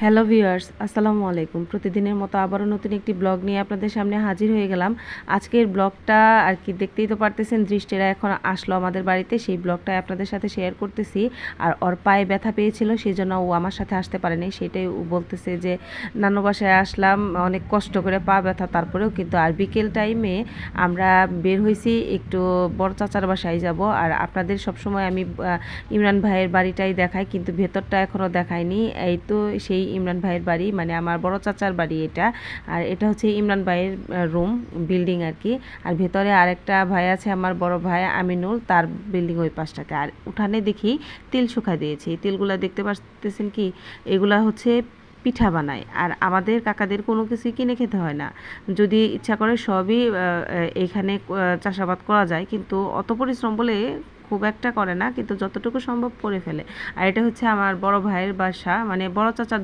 Hello viewers, আসসালামু আলাইকুম। প্রতিদিনের মতো আবারও নতুন একটি ব্লগ নিয়ে আপনাদের সামনে হাজির হয়ে গেলাম। আজকের ব্লগটা আর কি দেখতেই তো পারতেছেন, দৃষ্টিরা এখন আসলো আমাদের বাড়িতে, সেই ব্লগটা আপনাদের সাথে শেয়ার করতেছি। আর ওর পায়ে ব্যথা পেয়েছিল, সেই জন্য ও আমার সাথে আসতে পারেনি। সেটাই ও বলতেছে যে নানু বাসায় আসলাম, অনেক কষ্ট করে পা ব্যথা, তারপরেও কিন্তু। আর বিকেল টাইমে আমরা বের হয়েছি একটু বড় চাচার বাসায় যাব। আর আপনাদের সবসময় আমি ইমরান ভাইয়ের বাড়িটাই দেখাই, কিন্তু ভেতরটা এখনও দেখায়নি। এই তো সেই ইমরান ভাইয়ের বাড়ি, মানে আমার বড় চাচার বাড়ি এটা। আর এটা হচ্ছে ইমরান ভাইয়ের রুম, বিল্ডিং আর কি। আর ভেতরে আরেকটা ভাই আছে, আমার বড় ভাই আমিনুল, তার বিল্ডিং ওই পাশটাতে। আর উঠানে দেখি তিল শুকা দিয়েছি, তিলগুলা দেখতে পাচ্ছেন কি, এগুলা হচ্ছে পিঠা বানায়। আর আমাদের কাকাদের কোনো কিছুই কিনে খেতে হয় না, যদি ইচ্ছা করে সবই এখানে চাষাবাদ করা যায়, কিন্তু অত পরিশ্রম বলে খুব একটা করে না, কিন্তু যতটুকু সম্ভব করে ফেলে। আর এটা হচ্ছে আমার বড় ভাইয়ের বাসা, মানে বড় চাচার